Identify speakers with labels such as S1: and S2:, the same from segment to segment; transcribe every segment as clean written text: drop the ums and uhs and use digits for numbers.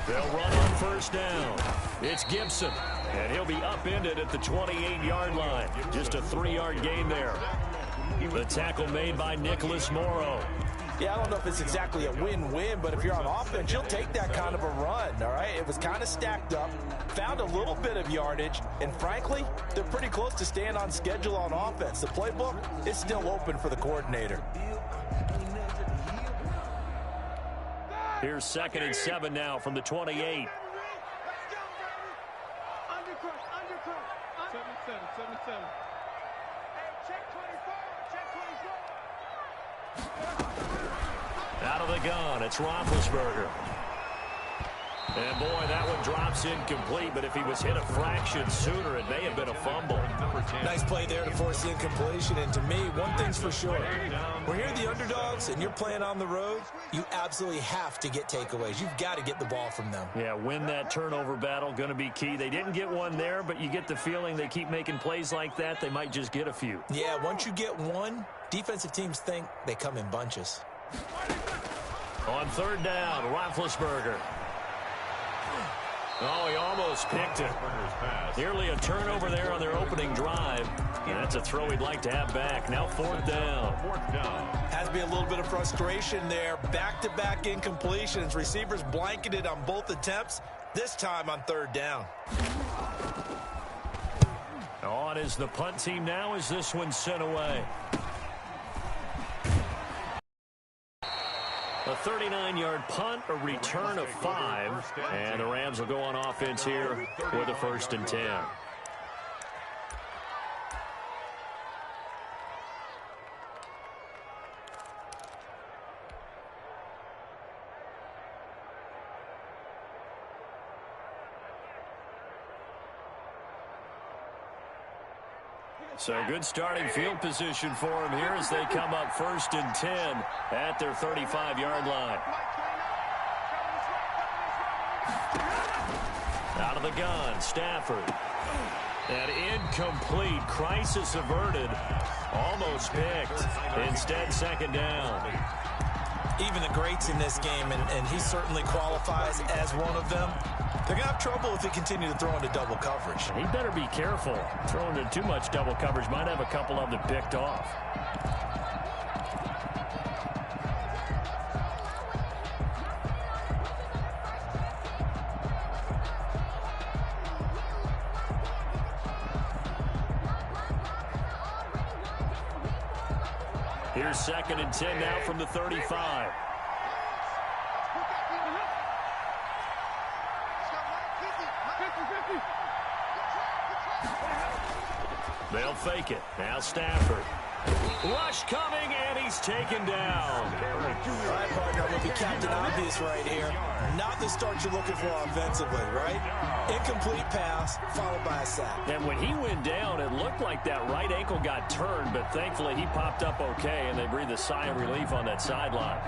S1: They'll run on first down. It's Gibson, and he'll be upended at the 28-yard line. Just a 3-yard gain there. The tackle made by Nicholas Morrow.
S2: Yeah, I don't know if it's exactly a win-win, but if you're on offense, you'll take that kind of a run, all right? It was kind of stacked up, found a little bit of yardage, and frankly, they're pretty close to staying on schedule on offense. The playbook is still open for the coordinator.
S1: Here's 2nd and 7 now from the 28. Out of the gun, it's Roethlisberger. And boy, that one drops incomplete, but if he was hit a fraction sooner, it may have been a fumble.
S3: Nice play there to force the incompletion, and to me, one thing's for sure. When you're the underdogs and you're playing on the road, you absolutely have to get takeaways. You've got to get the ball from them.
S1: Yeah, win that turnover battle, going to be key. They didn't get one there, but you get the feeling they keep making plays like that, they might just get a few.
S3: Yeah, once you get one, defensive teams think they come in bunches.
S1: On 3rd down, Roethlisberger. Oh, he almost picked it. Nearly a turnover there on their opening drive. And that's a throw he'd like to have back. Now 4th down.
S2: Has to be a little bit of frustration there. Back-to-back incompletions. Receivers blanketed on both attempts, this time on 3rd down.
S1: On is the punt team now as this one's sent away. A 39-yard punt, a return of 5, and the Rams will go on offense here with a 1st and 10. So good starting field position for him here as they come up 1st and 10 at their 35-yard line. Out of the gun, Stafford. And incomplete. Crisis averted. Almost picked. Instead, 2nd down.
S3: Even the greats in this game, and he certainly qualifies as one of them, they're going to have trouble if they continue to throw into double coverage.
S1: He better be careful. Throwing into too much double coverage might have a couple of them picked off. Here's 2nd and 10 now from the 35. They'll fake it. Now Stafford. Rush coming, and he's taken down.
S3: All right, partner, I'm going to be Captain Obvious right here. Not the start you're looking for offensively, right? Incomplete pass, followed by a sack.
S1: And when he went down, it looked like that right ankle got turned, but thankfully he popped up okay, and they breathed a sigh of relief on that sideline.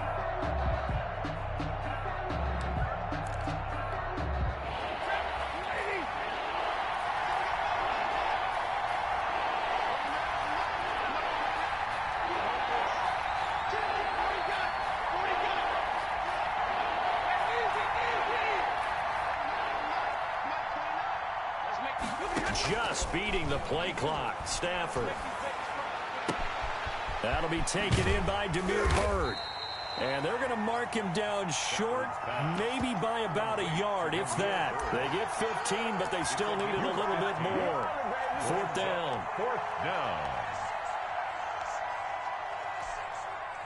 S1: Just beating the play clock. Stafford. That'll be taken in by Demir Bird. And they're going to mark him down short, maybe by about a yard, if that. They get 15, but they still need it a little bit more. 4th down.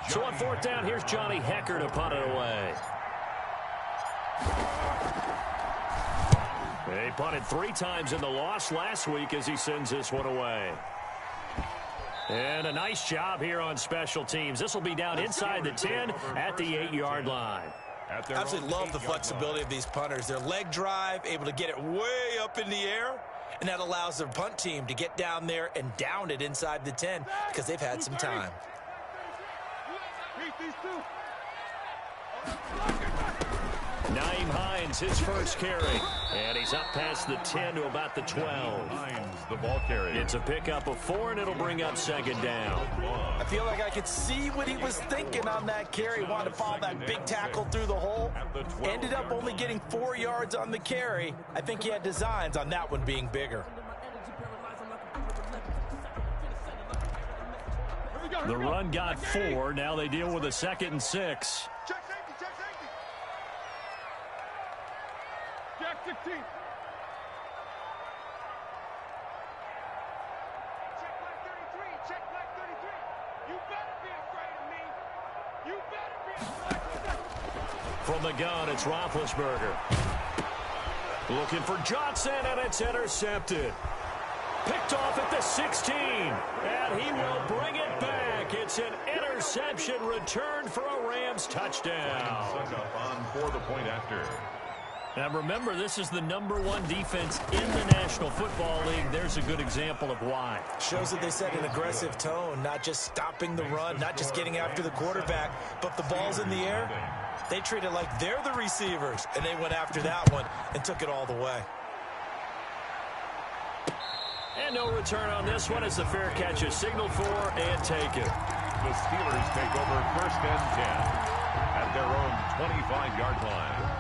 S1: So on 4th down, here's Johnny Hecker to punt it away. They punted 3 times in the loss last week as he sends this one away. And a nice job here on special teams. This will be down inside the 10 at the 8-yard line.
S3: Absolutely love the flexibility of these punters. Their leg drive, able to get it way up in the air, and that allows their punt team to get down there and down it inside the 10 because they've had some time.
S1: Nyheim Hines, his first carry. And he's up past the 10 to about the 12.
S4: Hines, the ball carry.
S1: It's a pickup of 4, and it'll bring up second down.
S2: I feel like I could see what he was thinking on that carry. Wanted to follow that big tackle through the hole. Ended up only getting 4 yards on the carry. I think he had designs on that one being bigger.
S1: The run got 4. Now they deal with a 2nd and 6.
S5: Check safety, check safety. Check 16. Check black 33, check black 33. You better be afraid of me. You better be afraid of me.
S1: From the gun, it's Roethlisberger. Looking for Johnson, and it's intercepted. Picked off at the 16, and he will bring it back. It's an interception return for a Rams touchdown.
S4: Suck up on for the point after.
S1: Now remember, this is the #1 defense in the National Football League. There's a good example of why.
S3: Shows that they set an aggressive tone, not just stopping the run, not just getting after the quarterback, but the ball's in the air. They treat it like they're the receivers, and they went after that one and took it all the way.
S1: And no return on this one as the fair catch is signaled for and taken.
S4: The Steelers take over 1st and 10 at their own 25-yard line.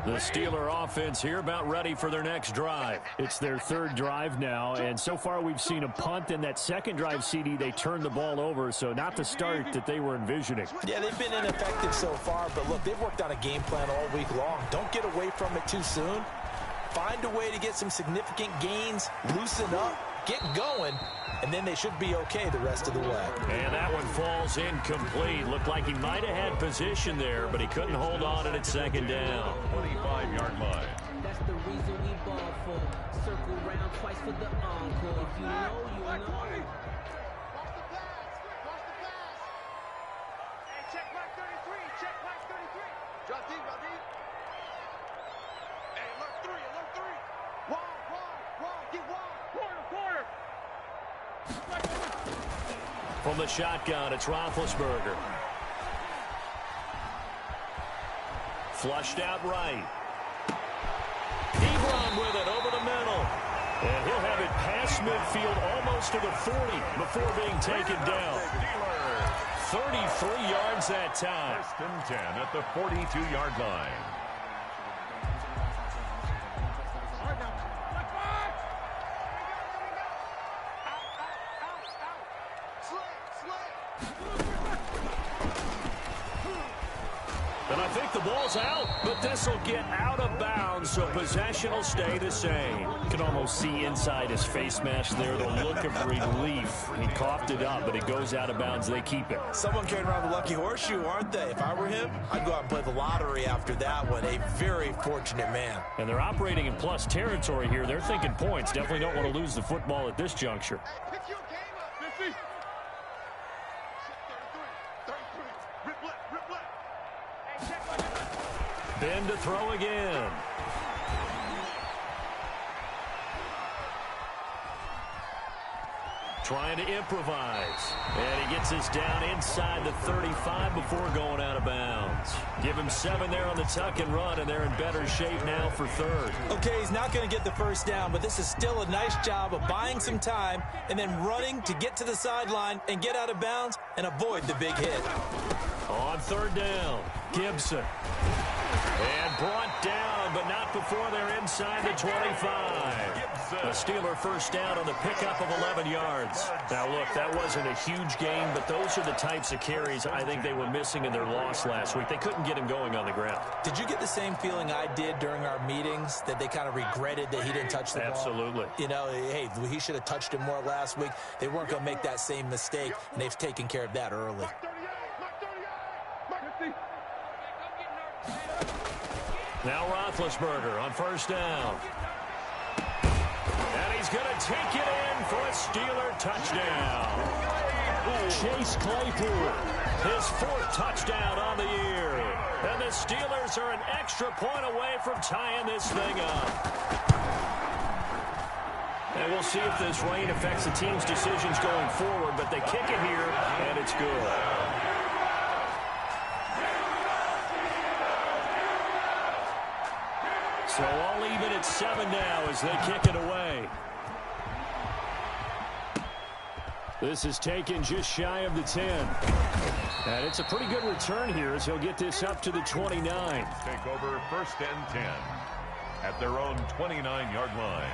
S1: The Steeler offense here about ready for their next drive. It's their 3rd drive now, and so far we've seen a punt. In that 2nd drive, CD, they turned the ball over, so not the start that they were envisioning.
S2: Yeah, they've been ineffective so far, but look, they've worked on a game plan all week long. Don't get away from it too soon. Find a way to get some significant gains, loosen up, get going, and then they should be okay the rest of the way.
S1: And that one falls incomplete. Looked like he might have had position there, but he couldn't hold on at 2nd down.
S4: 25-yard line.
S6: That's the reason we ball for. Circle round twice for the encore. If you know, you know.
S5: Watch the pass. Watch the pass. Hey, check black 33. Check black 33. Drop deep, drop deep. Hey, alert 3, alert 3. Wall, get wall. Quarter.
S1: From the shotgun, it's Roethlisberger. Flushed out right. Ebron with it over the middle. And he'll have it past midfield almost to the 40 before being taken down. 33 yards that time.
S4: 1st and 10 at the 42-yard line.
S1: And I think the ball's out, but this will get out of bounds, so possession will stay the same. You can almost see inside his face mask there the look of relief. He coughed it up, but it goes out of bounds. They keep it.
S2: Someone carrying around the lucky horseshoe, aren't they? If I were him, I'd go out and play the lottery after that one. A very fortunate man.
S1: And they're operating in plus territory here. They're thinking points. Definitely don't want to lose the football at this juncture.
S5: Hey, pick your game up. 50. 33. Rip left. Hey, check black.
S1: Ben to throw again. Trying to improvise. And he gets us down inside the 35 before going out of bounds. Give him 7 there on the tuck and run, and they're in better shape now for 3rd.
S3: Okay, he's not going to get the first down, but this is still a nice job of buying some time and then running to get to the sideline and get out of bounds and avoid the big hit.
S1: On 3rd down, Gibson. And brought down, but not before they're inside the 25. A Steeler first down on the pickup of 11 yards. Now, look, that wasn't a huge gain, but those are the types of carries I think they were missing in their loss last week. They couldn't get him going on the ground.
S3: Did you get the same feeling I did during our meetings, that they kind of regretted that he didn't touch the ball?
S1: Absolutely.
S3: You know, hey, he should have touched it more last week. They weren't going to make that same mistake, and they've taken care of that early.
S1: Now Roethlisberger on first down. And he's going to take it in for a Steeler touchdown. Chase Claypool, his 4th touchdown on the year. And the Steelers are an extra point away from tying this thing up. And we'll see if this rain affects the team's decisions going forward, but they kick it here, and it's good. So all even at 7 now as they kick it away. This is taken just shy of the 10. And it's a pretty good return here as he'll get this up to the 29.
S4: Take over 1st and 10 at their own 29-yard line.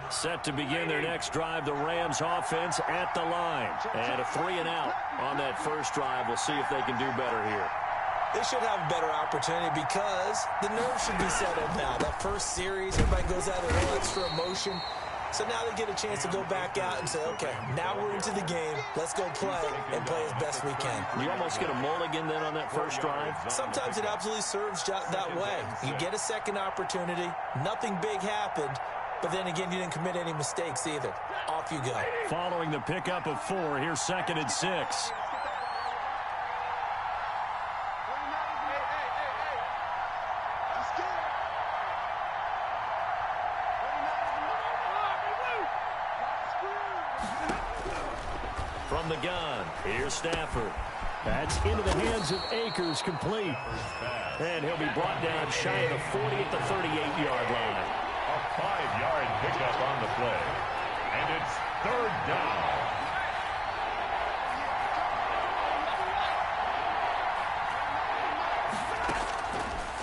S1: Set to begin their next drive, the Rams offense at the line. And a 3-and-out on that first drive. We'll see if they can do better here.
S3: They should have a better opportunity because the nerves should be settled now. That first series, everybody goes out with a little extra emotion. So now they get a chance to go back out and say, okay, now we're into the game. Let's go play and play as best we can.
S1: You almost get a mulligan then on that first drive?
S3: Sometimes it absolutely serves that way. You get a second opportunity. Nothing big happened. But then again, you didn't commit any mistakes either. Off you go.
S1: Following the pickup of 4, here's 2nd and 6. From the gun, here's Stafford. That's into the hands of Akers, complete. And he'll be brought down shy of the 40 at the 38-yard line.
S4: A 5-yard pickup on the play. And it's 3rd down.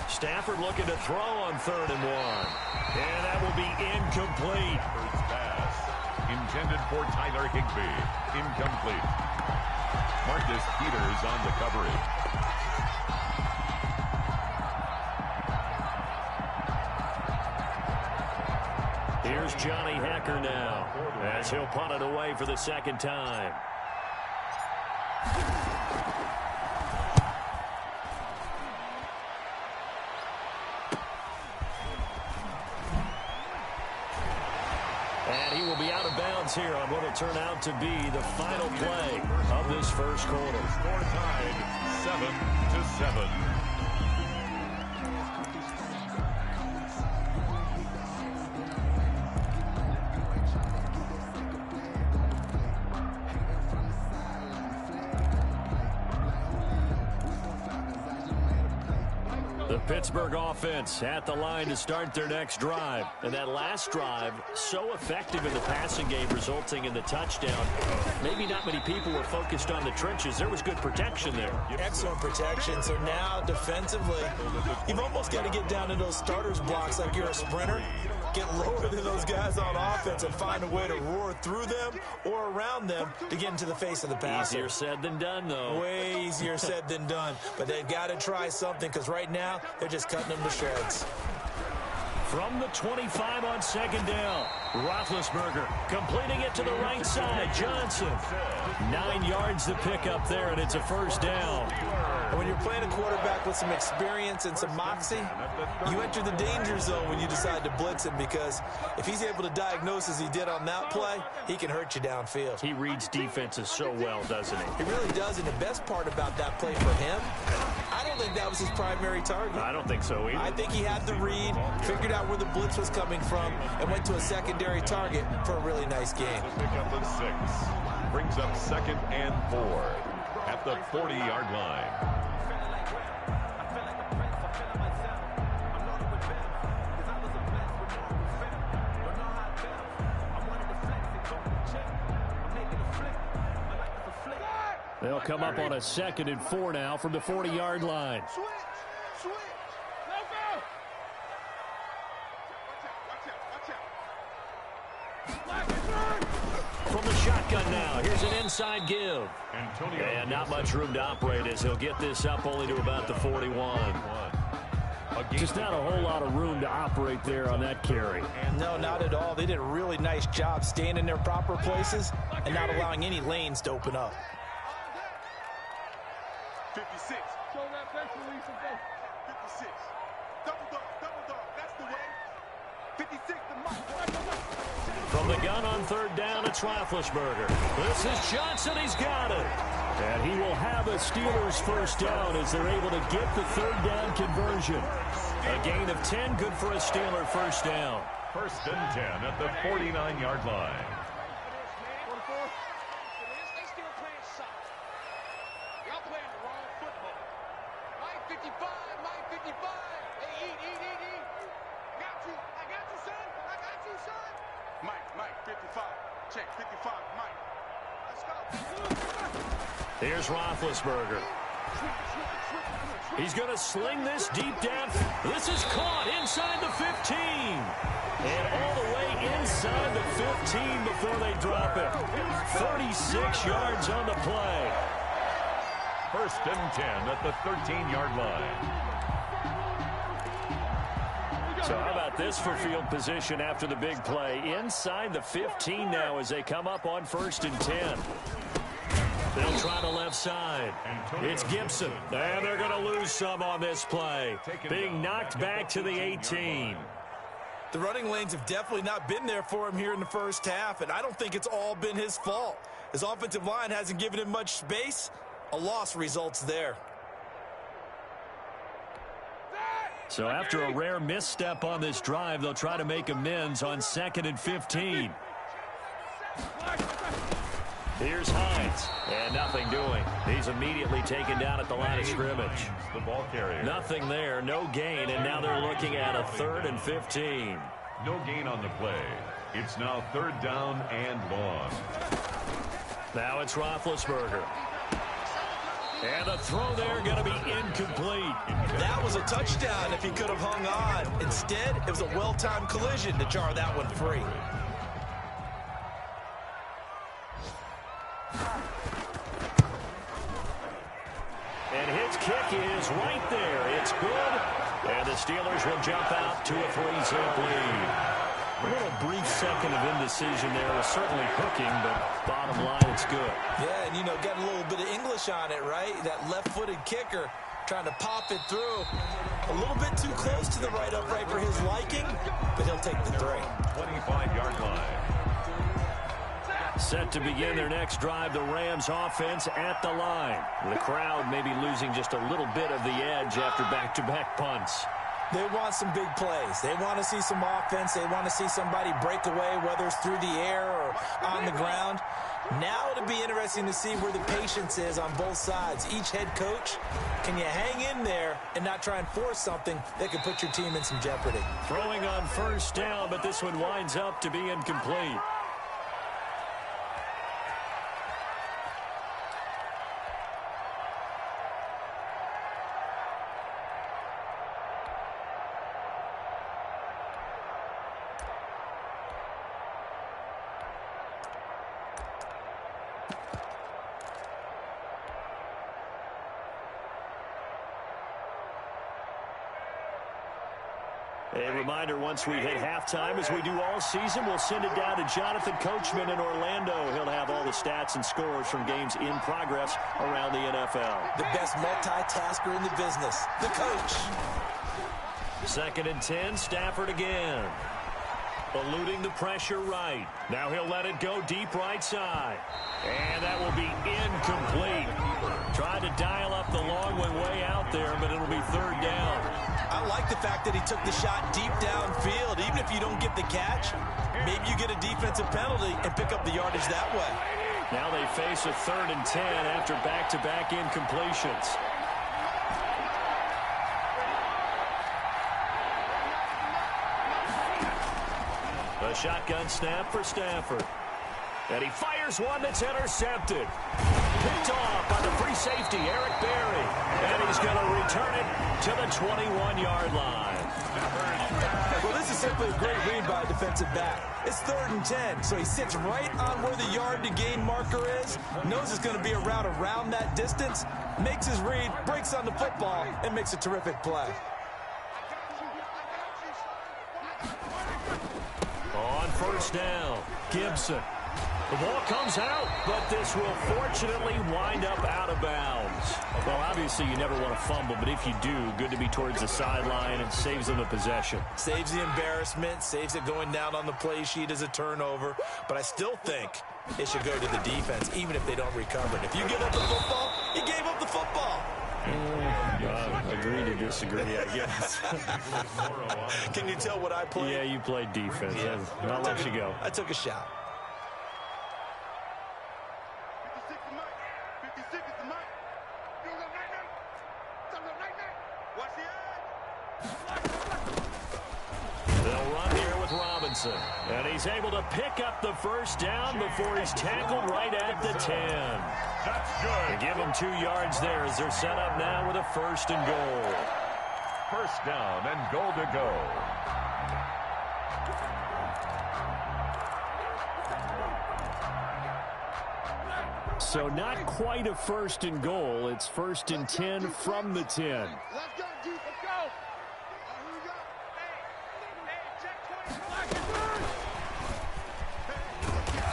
S1: Stafford looking to throw on 3rd and 1. And that will be incomplete.
S4: First pass intended for Tyler Higbee. Incomplete. Marcus Peters on the coverage.
S1: Here's Johnny Hacker now as he'll punt it away for the 2nd time. And he will be out of bounds here on what will turn out to be the final play of this first quarter.
S4: Score tied 7-7.
S1: The Pittsburgh offense at the line to start their next drive. And that last drive, so effective in the passing game, resulting in the touchdown. Maybe not many people were focused on the trenches. There was good protection there.
S3: Excellent protection. So now, defensively, you've almost got to get down to those starters blocks like you're a sprinter. Get lower than those guys on offense and find a way to roar through them or around them to get into the face of the passer.
S1: Easier said than done, though.
S3: Way easier said than done. But they've got to try something because right now they're just cutting them to shreds.
S1: From the 25 on 2nd down, Roethlisberger completing it to the right side. Johnson, 9 yards to pick up there, and it's a first down.
S3: And when you're playing a quarterback with some experience and some moxie, you enter the danger zone when you decide to blitz him, because if he's able to diagnose as he did on that play, he can hurt you downfield.
S1: He reads defenses so well, doesn't he?
S3: He really does, and the best part about that play for him, I don't think that was his primary target.
S1: I don't think so either.
S3: I think he had the read, figured out where the blitz was coming from, and went to a secondary target for a really nice game.
S4: Pick up of 6. Brings up 2nd and 4 at the 40-yard line.
S1: They'll come up on a 2nd and 4 now from the 40-yard line.
S5: Switch. Let go. Watch out.
S1: From the shotgun now, here's an inside give.
S4: Antonio
S1: And not much room to operate as he'll get this up only to about the 41. Just not a whole lot of room to operate there on that carry.
S3: No, not at all. They did a really nice job staying in their proper places and not allowing any lanes to open up.
S5: 56. Show that back release and go. 56. Double dog. That's the way. 56, the mic.
S1: From From the gun on third down, it's Roethlisberger. This is Johnson. He's got it. And he will have a Steelers first down as they're able to get the third down conversion. A gain of 10, good for a Steeler first down.
S4: First and 10 at the 49-yard line.
S5: They still playing soccer. Y'all playing the wrong football. Mike 55, Mike 55. Hey, eat. I got you, son. Mike, 55. Check, 55, Mike. Let's go.
S1: Here's Roethlisberger. He's going to sling this deep down. This is caught inside the 15. And all the way inside the 15 before they drop it. 36 yards on the play.
S4: First and 10 at the 13-yard line.
S1: So how about this for field position after the big play? Inside the 15 now as they come up on first and 10. They'll try the left side. It's Gibson. And they're going to lose some on this play. Being knocked back to the 18.
S3: The running lanes have definitely not been there for him here in the first half, and I don't think it's all been his fault. His offensive line hasn't given him much space. A loss results there.
S1: So after a rare misstep on this drive, they'll try to make amends on 2nd and 15. Here's Hines, and nothing doing. He's immediately taken down at the line of scrimmage.
S4: The ball carrier.
S1: Nothing there, no gain, and now they're looking at a 3rd and 15.
S4: No gain on the play. It's now 3rd down and long.
S1: Now it's Roethlisberger. And the throw there going to be incomplete.
S3: That was a touchdown if he could have hung on. Instead, it was a well-timed collision to jar that one free.
S1: And his kick is right there. It's good. And the Steelers will jump out to a 3-zip lead. A little brief second of indecision there was certainly hooking, but bottom line, it's good.
S3: Yeah, and, got a little bit of English on it, right? That left-footed kicker trying to pop it through. A little bit too close to the right upright for his liking, but he'll take the 3.
S4: 25-yard line.
S1: Set to begin their next drive, the Rams offense at the line. The crowd may be losing just a little bit of the edge after back-to-back punts.
S3: They want some big plays. They want to see some offense. They want to see somebody break away, whether it's through the air or on the ground. Now it'll be interesting to see where the patience is on both sides. Each head coach, can you hang in there and not try and force something that could put your team in some jeopardy?
S1: Throwing on first down, but this one winds up to be incomplete. A reminder, once we hit halftime, as we do all season, we'll send it down to Jonathan Coachman in Orlando. He'll have all the stats and scores from games in progress around the NFL.
S3: The best multitasker in the business, the coach.
S1: 2nd and 10, Stafford again. Eluding the pressure right. Now he'll let it go deep right side. And that will be incomplete. Tried to dial up the long one way out there, but it'll be 3rd down.
S3: I like the fact that he took the shot deep downfield. Even if you don't get the catch, maybe you get a defensive penalty and pick up the yardage that way.
S1: Now they face a 3rd and 10 after back-to-back incompletions. A shotgun snap for Stafford. And he fires one that's intercepted. Picked off by the free safety, Eric Berry. And he's going to return it to the 21-yard line.
S3: Well, this is simply a great read by a defensive back. It's 3rd and 10, so he sits right on where the yard-to-gain marker is, knows it's going to be a route around that distance, makes his read, breaks on the football, and makes a terrific play.
S1: On first down, Gibson. The ball comes out, but this will fortunately wind up out of bounds. Well, obviously you never want to fumble, but if you do, good to be towards the sideline and saves them the possession.
S3: Saves the embarrassment, saves it going down on the play sheet as a turnover. But I still think it should go to the defense, even if they don't recover it. If you give up the football, you gave up the football.
S1: Agree to disagree, I guess.
S3: Can you tell what I played?
S1: Yeah, you played defense.
S3: Yeah.
S1: I'll let you go.
S3: I took a shot.
S5: 56 is mine. 56 is mine. You go night-night. Night-night. Watch the edge.
S1: They'll run here with Robinson. And he's able to pick up the first down before he's tackled right at the 10.
S4: That's good.
S1: They give him 2 yards there as they're set up now with a 1st and goal.
S4: First down and goal to go.
S1: So not quite a 1st and goal. It's 1st and 10 from the 10.
S5: Let's go, G. Let's go. Here we go. Hey, check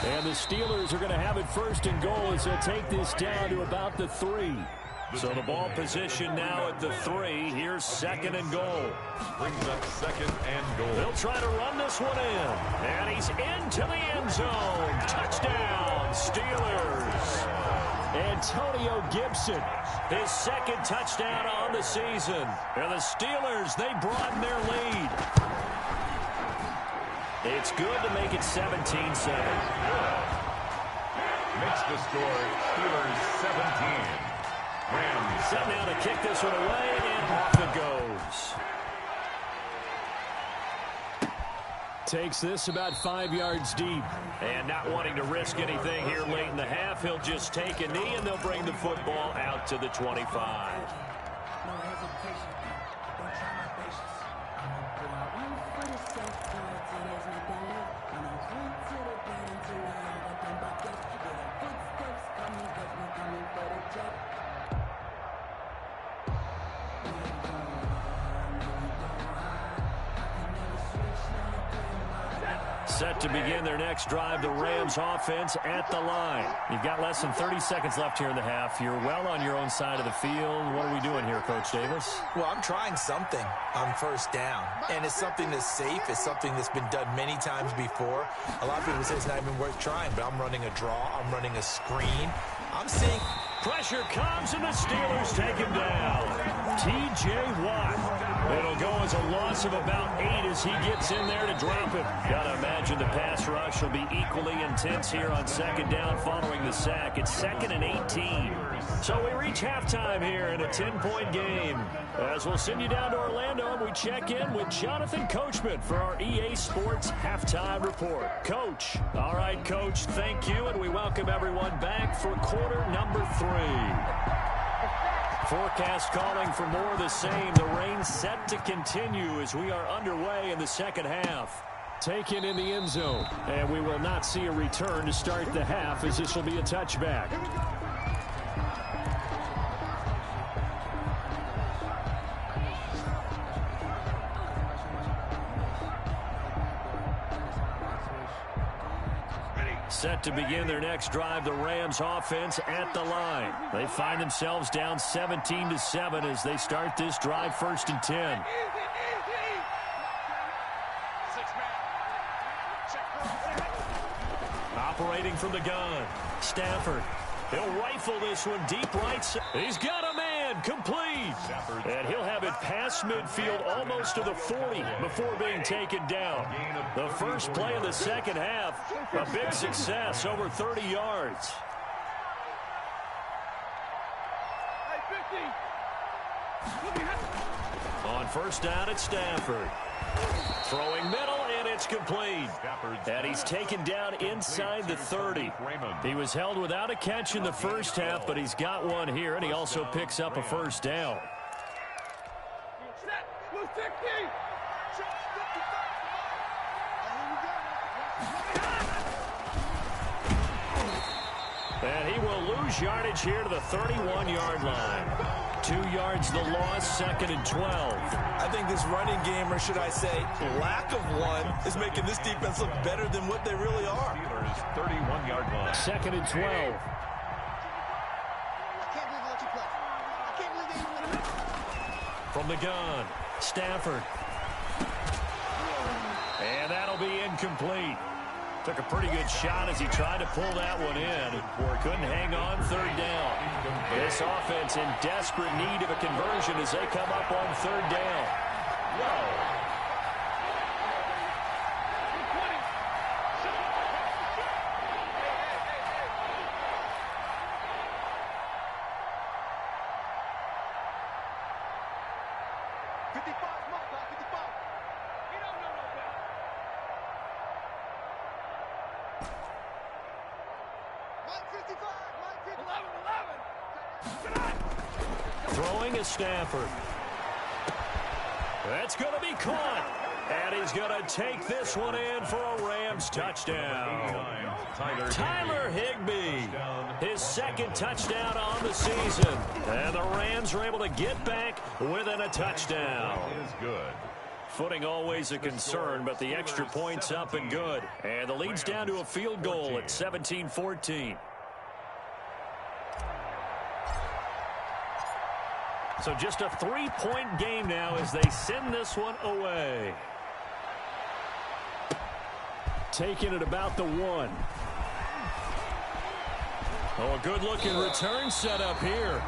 S5: 20.
S1: And the Steelers are going to have it 1st and goal as they'll take this down to about the 3. So the ball position now at the 3. Here's 2nd and goal.
S4: Brings up 2nd and goal.
S1: They'll try to run this one in. And he's into the end zone. Touchdown, Steelers. Antonio Gibson, his 2nd touchdown on the season. And the Steelers, they broaden their lead. It's good to make it 17-7.
S4: Makes the score Steelers 17. Rams
S1: Set now to kick this one away, and off it goes. Takes this about 5 yards deep. And not wanting to risk anything here late in the half, he'll just take a knee, and they'll bring the football out to the 25. Set to begin their next drive, the Rams offense at the line. You've got less than 30 seconds left here in the half. You're well on your own side of the field. What are we doing here, Coach Davis?
S3: Well, I'm trying something on 1st down, and it's something that's safe. It's something that's been done many times before. A lot of people say it's not even worth trying, but I'm running a draw. I'm running a screen. I'm seeing
S1: pressure comes, and the Steelers take him down. T.J. Watt. It'll go as a loss of about 8 as he gets in there to drop him. Gotta imagine the pass rush will be equally intense here on 2nd down following the sack. It's 2nd and 18. So we reach halftime here in a 10-point game. As we'll send you down to Orlando, and we check in with Jonathan Coachman for our EA Sports Halftime Report. Coach. All right, Coach, thank you, and we welcome everyone back for quarter number 3. Forecast calling for more of the same. The rain set to continue as we are underway in the 2nd half. Taken in the end zone. And we will not see a return to start the half as this will be a touchback. Set to begin their next drive, the Rams offense at the line. They find themselves down 17-7 as they start this drive 1st and 10. Operating from the gun, Stafford. He'll rifle this one deep right side. He's got a man, complete. And he'll have it past midfield almost to the 40 before being taken down. The first play of the 2nd half, a big success, over 30 yards. On 1st down, it's Stafford. Throwing middle, and it's complete. And he's taken down inside the 30. He was held without a catch in the 1st half, but he's got one here, and he also picks up a 1st down. And he will lose yardage here to the 31-yard line. 2 yards the loss, 2nd and 12.
S3: I think this running game, or should I say lack of one, is making this defense look better than what they really are.
S4: Steelers 31-yard line.
S1: 2nd and 12.
S5: I can't believe they let you play. I can't believe they even let you.
S1: From the gun, Stafford. And that'll be incomplete. Took a pretty good shot as he tried to pull that one in. Couldn't hang on 3rd down. This offense in desperate need of a conversion as they come up on 3rd down.
S4: Whoa.
S1: Throwing is Stafford. That's going to be caught. And he's going to take this one in for a Rams touchdown. Tyler Higbee, his 2nd touchdown on the season. And the Rams are able to get back within a touchdown.
S4: Is good.
S1: Footing always a concern, but the extra point's up and good. And the lead's down to a field goal at 17-14. So just a 3-point game now as they send this one away. Taking it about the 1. Oh, a good-looking return set up here.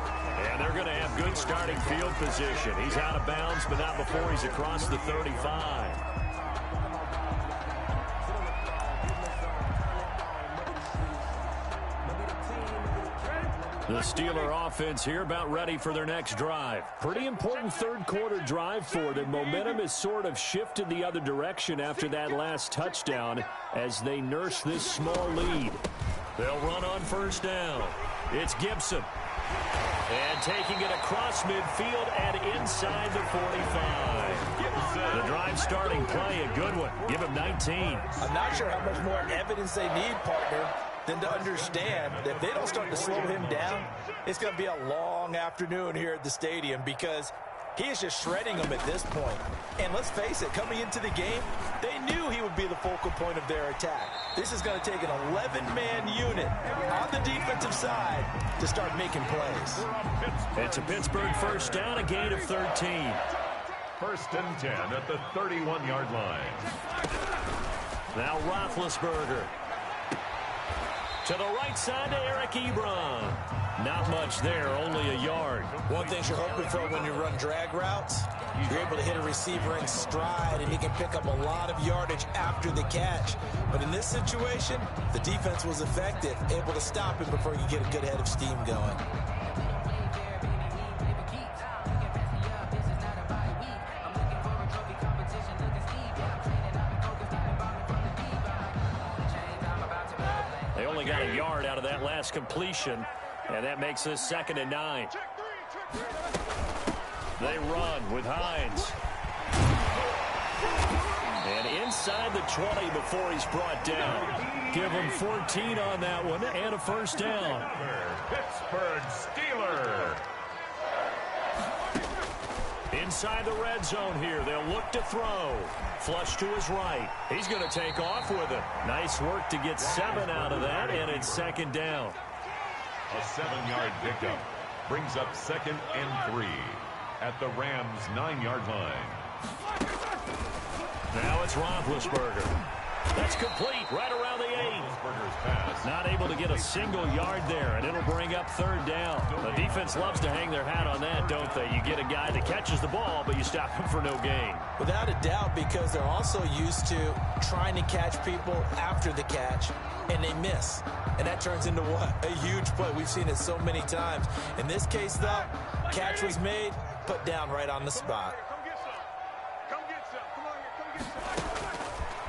S1: And they're going to have good starting field position. He's out of bounds, but not before he's across the 35. The Steeler offense here about ready for their next drive. Pretty important 3rd quarter drive for them. Momentum has sort of shifted the other direction after that last touchdown as they nurse this small lead. They'll run on 1st down. It's Gibson. And taking it across midfield and inside the 45. The drive starting play, a good one. Give him 19.
S2: I'm not sure how much more evidence they need, partner, than to understand that if they don't start to slow him down, it's going to be a long afternoon here at the stadium because he is just shredding them at this point. And let's face it, coming into the game, they knew he would be the focal point of their attack. This is going to take an 11-man unit on the defensive side to start making plays.
S1: It's a Pittsburgh 1st down, a gain of 13.
S4: 1st and 10 at the 31-yard line.
S1: Now Roethlisberger. To the right side to Eric Ebron. Not much there, only a yard.
S3: One thing you're hoping for when you run drag routes, you're able to hit a receiver in stride, and he can pick up a lot of yardage after the catch. But in this situation, the defense was effective, able to stop him before you get a good head of steam going.
S1: Got a yard out of that last completion, and that makes this 2nd and 9. They run with Hines. And inside the 20 before he's brought down. Give him 14 on that one and a 1st down.
S4: Pittsburgh Steelers.
S1: Inside the red zone here, they'll look to throw. Flush to his right. He's going to take off with it. Nice work to get 7 out of that, and it's 2nd down.
S4: A 7-yard pickup brings up 2nd and 3 at the Rams' 9-yard line.
S1: Now it's Roethlisberger. That's complete right around the 8. Not able to get a single yard there, and it'll bring up 3rd down. The defense loves to hang their hat on that, don't they? You get a guy that catches the ball, but you stop him for no gain.
S3: Without a doubt, because they're also used to trying to catch people after the catch, and they miss. And that turns into what? A huge play. We've seen it so many times. In this case, though, catch was made, put down right on the spot.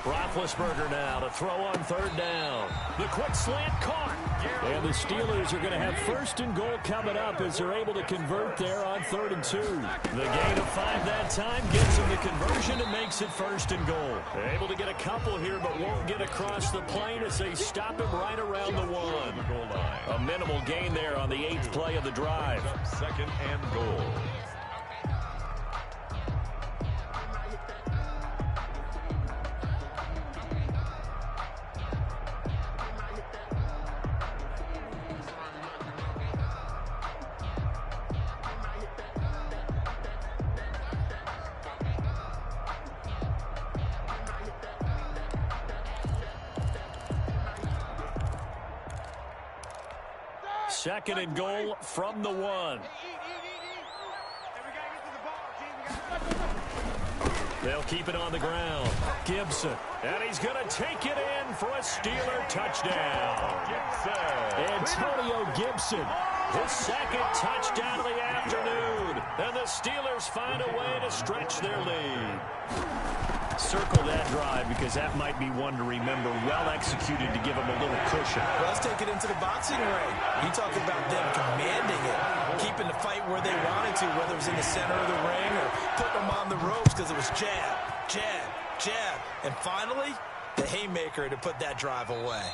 S1: Roethlisberger now to throw on third down. The quick slant caught. And the Steelers are going to have first and goal coming up as they're able to convert there on 3rd and 2. The gain of 5 that time gives them the conversion and makes it first and goal. They're able to get a couple here but won't get across the plane as they stop him right around the 1. A minimal gain there on the 8th play of the drive.
S4: 2nd and goal.
S1: Second and goal from the 1. They'll keep it on the ground. Gibson. And he's going to take it in for a Steeler touchdown. Antonio Gibson. His 2nd touchdown of the afternoon. And the Steelers find a way to stretch their lead. Circle that drive because that might be one to remember. Well executed to give them a little cushion.
S3: Well, let's take it into the boxing ring. You talk about them commanding it, keeping the fight where they wanted to, whether it was in the center of the ring or putting them on the ropes because it was jab, jab, jab. And finally, the haymaker to put that drive away.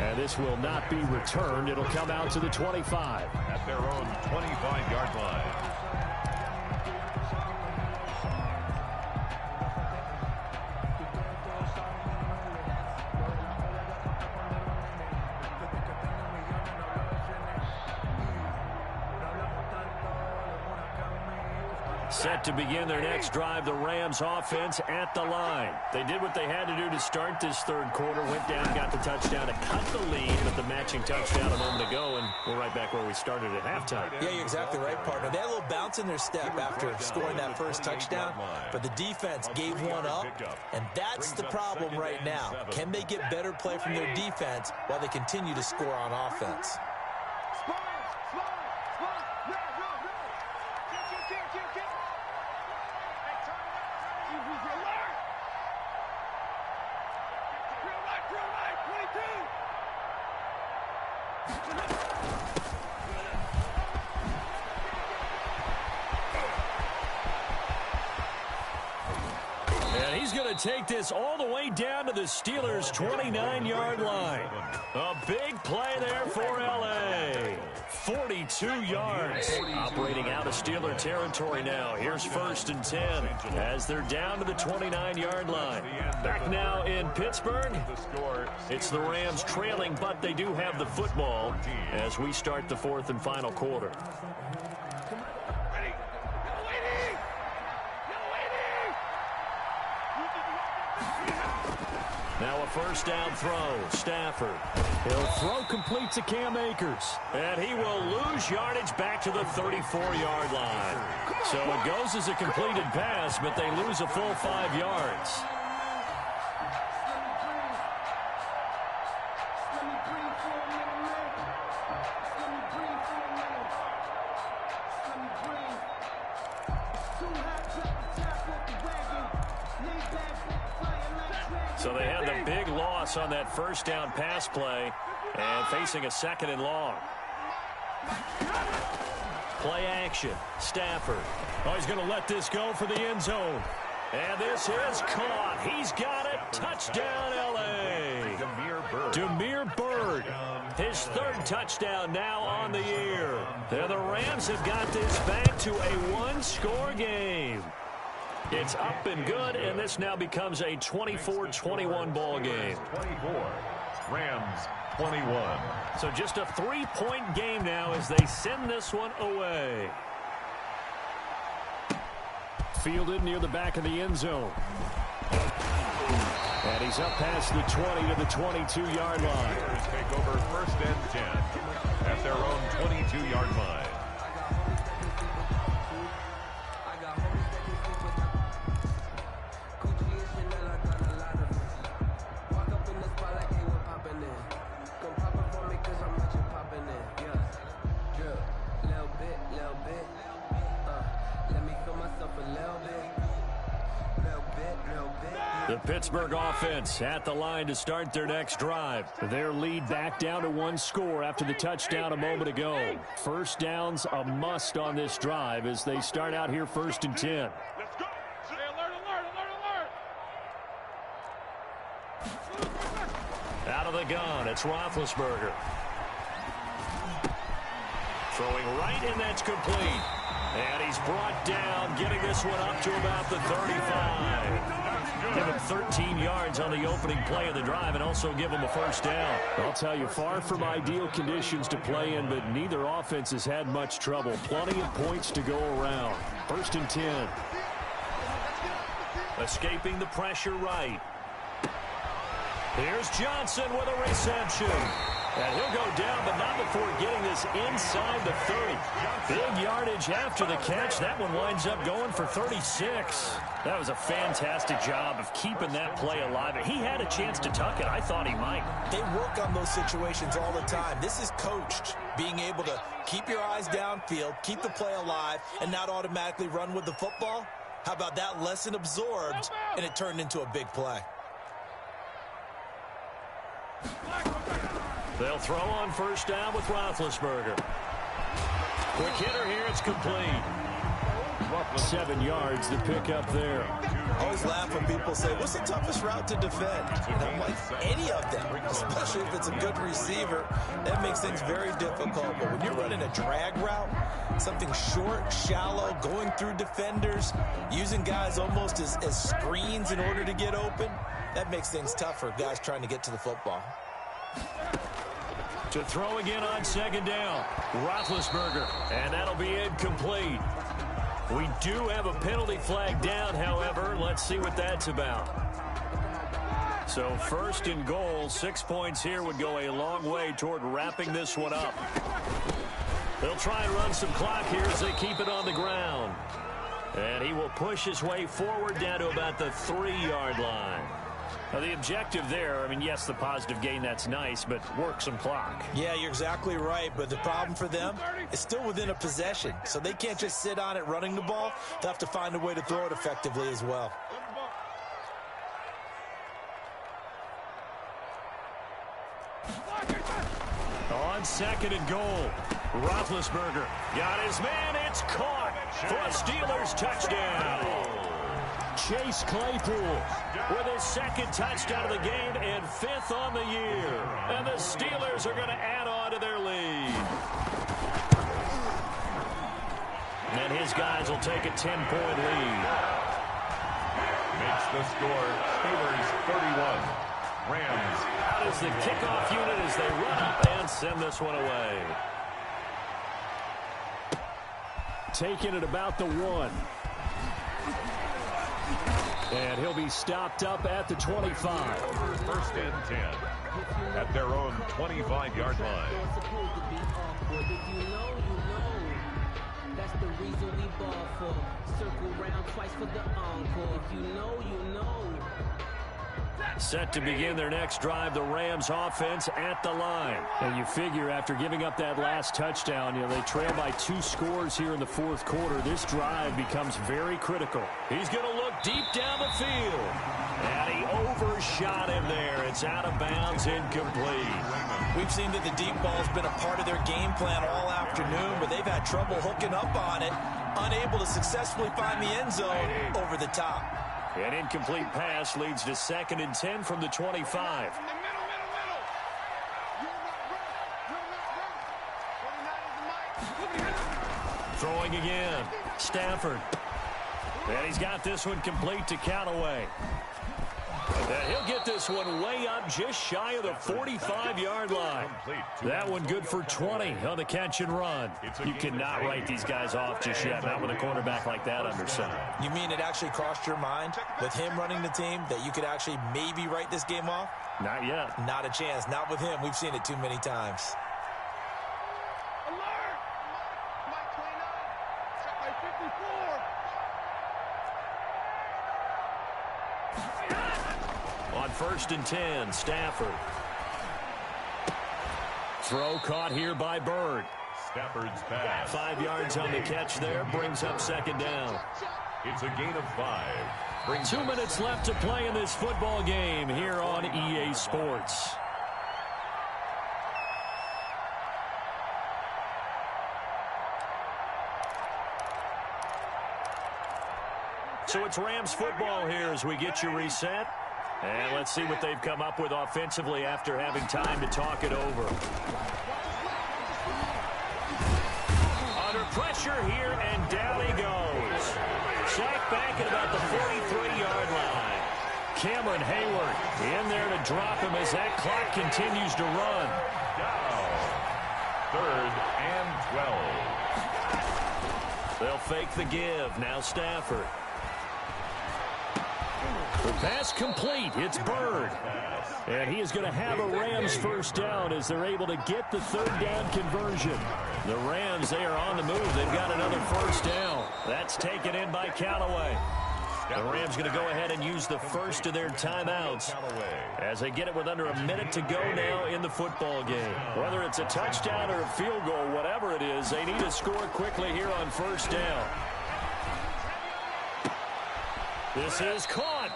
S1: And this will not be returned. It'll come out to the 25.
S4: At their own 25-yard line.
S1: Set to begin their next drive, the Rams offense at the line. They did what they had to do to start this 3rd quarter, went down, got the touchdown to cut the lead, but the matching touchdown a moment ago, and we're right back where we started at halftime.
S3: Yeah, you're exactly right, partner. They had a little bounce in their step after scoring that first touchdown, but the defense gave one up, and that's the problem right now. Can they get better play from their defense while they continue to score on offense?
S1: And he's going to take this all the way down to the Steelers' 29-yard line. A big play there for L.A. 42 yards. Operating out of Steeler territory now. Here's 1st and 10 as they're down to the 29-yard line. Back now in Pittsburgh. It's the Rams trailing, but they do have the football as we start the 4th and final quarter. Now a first down throw. Stafford. He'll throw complete to Cam Akers. And he will lose yardage back to the 34-yard line. So it goes as a completed pass, but they lose a full 5 yards. So they had the big loss on that first down pass play and facing a 2nd and long. Play action. Stafford. Oh, he's going to let this go for the end zone. And this is caught. He's got it. Touchdown, L.A. Demir Bird. His 3rd touchdown now on the year. And the Rams have got this back to a 1-score game. It's up and good, and this now becomes a 24-21 ball game.
S4: 24. Rams 21.
S1: So just a 3-point game now as they send this one away. Fielded near the back of the end zone. And he's up past the 20 to the 22-yard line.
S4: Take over 1st and 10 at their own 22-yard line.
S6: Little bit.
S1: The Pittsburgh offense at the line to start their next drive. Their lead back down to 1 score after the touchdown a moment ago. First downs a must on this drive as they start out here 1st and 10.
S5: Let's go. Say alert, alert, alert, alert.
S1: Out of the gun, it's Roethlisberger. Throwing right, and that's complete. And he's brought down, getting this one up to about the 35. Give him 13 yards on the opening play of the drive and also give him a first down. I'll tell you, far from ideal conditions to play in, but neither offense has had much trouble. Plenty of points to go around. 1st and 10. Escaping the pressure right. Here's Johnson with a reception. And he'll go down, but not before getting this inside the 30. Big yardage after the catch. That one winds up going for 36. That was a fantastic job of keeping that play alive. He had a chance to tuck it. I thought he might.
S3: They work on those situations all the time. This is coached, being able to keep your eyes downfield, keep the play alive, and not automatically run with the football. How about that lesson absorbed, and it turned into a big play.
S1: They'll throw on first down with Roethlisberger. Quick hitter here, it's complete. 7 yards, the pick up there.
S3: I always laugh when people say, what's the toughest route to defend? And I'm like, any of them, especially if it's a good receiver. That makes things very difficult. But when you're running a drag route, something short, shallow, going through defenders, using guys almost as screens in order to get open, that makes things tougher, guys trying to get to the football.
S1: To throw again on 2nd down, Roethlisberger, and that'll be incomplete. We do have a penalty flag down, however. Let's see what that's about. So 1st and goal, 6 points here would go a long way toward wrapping this one up. They'll try and run some clock here as they keep it on the ground. And he will push his way forward down to about the 3-yard line. Now, the objective there, I mean, yes, the positive gain, that's nice, but work some clock.
S3: Yeah, you're exactly right, but the problem for them is still within a possession, so they can't just sit on it running the ball. They'll have to find a way to throw it effectively as well.
S1: On 2nd and goal, Roethlisberger got his man. It's caught for a Steelers touchdown. Chase Claypool with his 2nd touchdown of the game and 5th on the year. And the Steelers are going to add on to their lead. And his guys will take a 10-point lead.
S4: Makes the score Steelers 31. Rams.
S1: Out is the kickoff unit as they run up and send this one away. Taking it about the 1. And he'll be stopped up at the 25.
S4: 1st and 10 at their own 25-yard line.
S6: If you know, you know. That's the reason we ball for. Circle round twice for the encore. If you know, you know.
S1: Set to begin their next drive, the Rams offense at the line. And you figure after giving up that last touchdown, they trail by 2 scores here in the 4th quarter. This drive becomes very critical. He's going to look deep down the field. And he overshot him there. It's out of bounds, incomplete.
S3: We've seen that the deep ball's been a part of their game plan all afternoon, but they've had trouble hooking up on it, unable to successfully find the end zone over the top.
S1: An incomplete pass leads to 2nd and 10 from the 25. Throwing again. Stafford. And he's got this one complete to Callaway. And he'll get this one way up just shy of the 45-yard line. That one good for 20 on the catch and run. You cannot write these guys off just yet, not with a quarterback like that under center.
S3: You mean it actually crossed your mind with him running the team that you could actually maybe write this game off?
S1: Not yet.
S3: Not a chance. Not with him. We've seen it too many times.
S5: Alert! Mike 29. Check by 54.
S1: On 1st and 10, Stafford. Throw caught here by Bird.
S4: Stafford's pass.
S1: 5 yards on the catch there, brings up 2nd down.
S4: It's a gain of 5.
S1: 2 minutes left to play in this football game here on EA Sports. So it's Rams football here as we get you reset. And let's see what they've come up with offensively after having time to talk it over. Under pressure here, and down he goes. Sacked back at about the 43-yard line. Cameron Hayward in there to drop him as that clock continues to run.
S4: Down. 3rd and 12.
S1: They'll fake the give. Now Stafford. The pass complete. It's Bird. And he is going to have a Rams first down as they're able to get the 3rd down conversion. The Rams, they are on the move. They've got another first down. That's taken in by Callaway. The Rams going to go ahead and use the first of their timeouts as they get it with under a minute to go now in the football game. Whether it's a touchdown or a field goal, whatever it is, they need to score quickly here on first down. This is caught.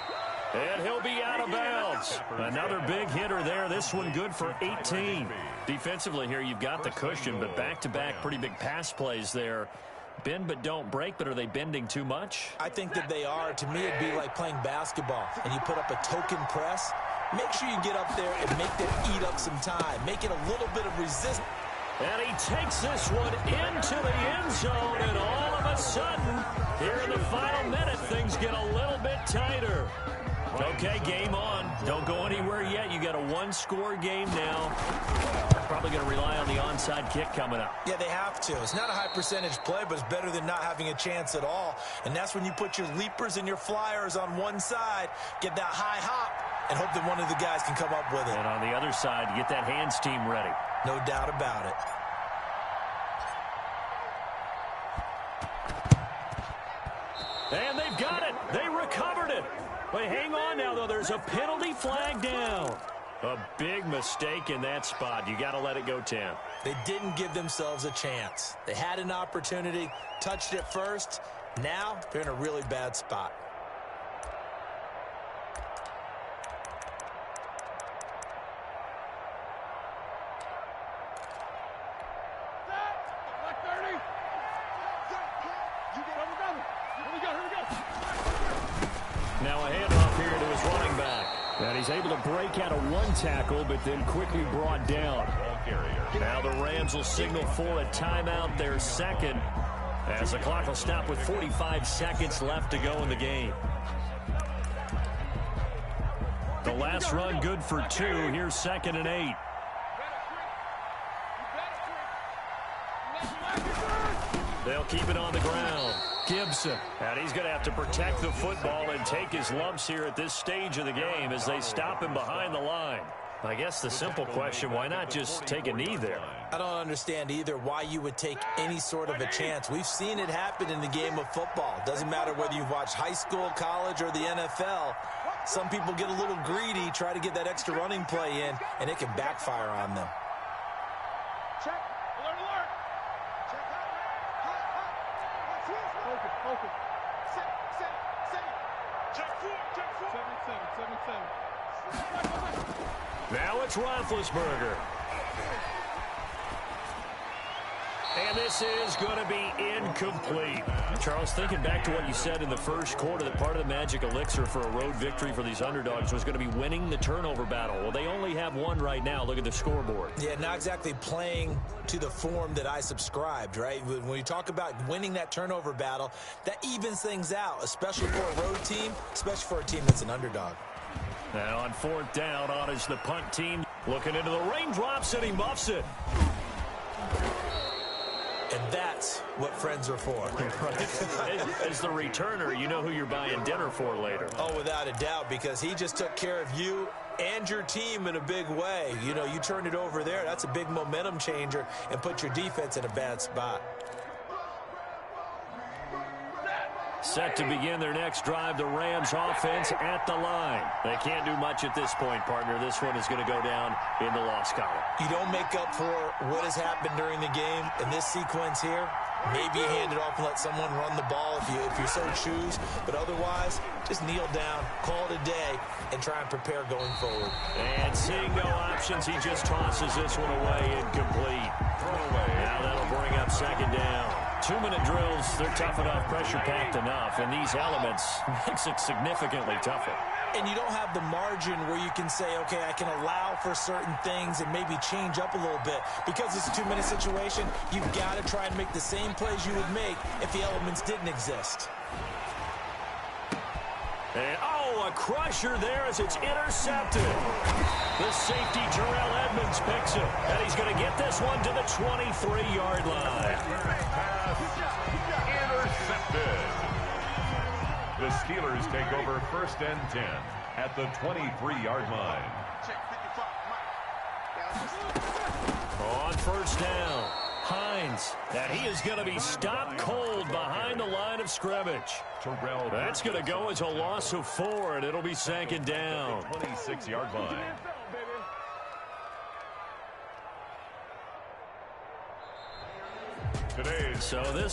S1: And he'll be out of bounds. Another big hitter there. This one good for 18. Defensively here, you've got the cushion, but back-to-back pretty big pass plays there. Bend but don't break, but are they bending too much?
S3: I think that they are. To me, it'd be like playing basketball, and you put up a token press. Make sure you get up there and make them eat up some time. Make it a little bit of resistance.
S1: And he takes this one into the end zone, and all of a sudden, here in the final minute, things get a little bit tighter. Okay, game on. Don't go anywhere yet. You got a one-score game now. Probably going to rely on the onside kick coming up.
S3: Yeah, they have to. It's not a high-percentage play, but it's better than not having a chance at all. And that's when you put your leapers and your flyers on one side, get that high hop, and hope that one of the guys can come up with it.
S1: And on the other side, you get that hands team ready.
S3: No doubt about it.
S1: And they've got it. They recovered it. But hang on now, though. There's a penalty flag down. A big mistake in that spot. You got to let it go 10.
S3: They didn't give themselves a chance. They had an opportunity, touched it first. Now they're in a really bad spot.
S1: Now a handoff here to his running back. And he's able to break out of one tackle, but then quickly brought down. Now the Rams will signal for a timeout, their second, as the clock will stop with 45 seconds left to go in the game. The last run good for 2. Here's 2nd and 8. They'll keep it on the ground. Gibson. And he's going to have to protect the football and take his lumps here at this stage of the game as they stop him behind the line. I guess the simple question, why not just take a knee there?
S3: I don't understand either why you would take any sort of a chance. We've seen it happen in the game of football. Doesn't matter whether you've watched high school, college, or the NFL. Some people get a little greedy, try to get that extra running play in, and it can backfire on them.
S5: Check. Alert, alert. Check out. Focus. Set. Check 4. 7.
S1: Now it's Roethlisberger. And this is going to be incomplete. Charles, thinking back to what you said in the first quarter, that part of the magic elixir for a road victory for these underdogs was going to be winning the turnover battle. Well, they only have one right now. Look at the scoreboard.
S3: Yeah, not exactly playing to the form that I subscribed, right? When you talk about winning that turnover battle, that evens things out, especially for a road team, especially for a team that's an underdog.
S1: Now on 4th down, on is the punt team. Looking into the raindrops, and he muffs it.
S3: And that's what friends are for.
S1: As the returner, you know who you're buying dinner for later.
S3: Oh, without a doubt, because he just took care of you and your team in a big way. You know, you turned it over there. That's a big momentum changer and put your defense in a bad spot.
S1: Set to begin their next drive, the Rams offense at the line. They can't do much at this point, partner. This one is going to go down in the loss column.
S3: You don't make up for what has happened during the game in this sequence here. Maybe you hand it off and let someone run the ball if you so choose. But otherwise, just kneel down, call it a day, and try and prepare going forward.
S1: And seeing no options, he just tosses this one away, incomplete. Now that'll bring up second down. 2-minute drills, they're tough enough, pressure-packed enough, and these elements makes it significantly tougher.
S3: And you don't have the margin where you can say, okay, I can allow for certain things and maybe change up a little bit. Because it's a 2-minute situation, you've got to try and make the same plays you would make if the elements didn't exist.
S1: And, a crusher there as it's intercepted. The safety, Terrell Edmonds, picks it. And he's going to get this one to the 23-yard line.
S4: Intercepted. The Steelers take over 1st and 10 at the 23-yard line.
S1: On first down, Hines. And he is going to be stopped cold behind the line of scrimmage. That's going to go as a loss of 4, and it'll be second down.
S4: 26-yard line.
S1: So this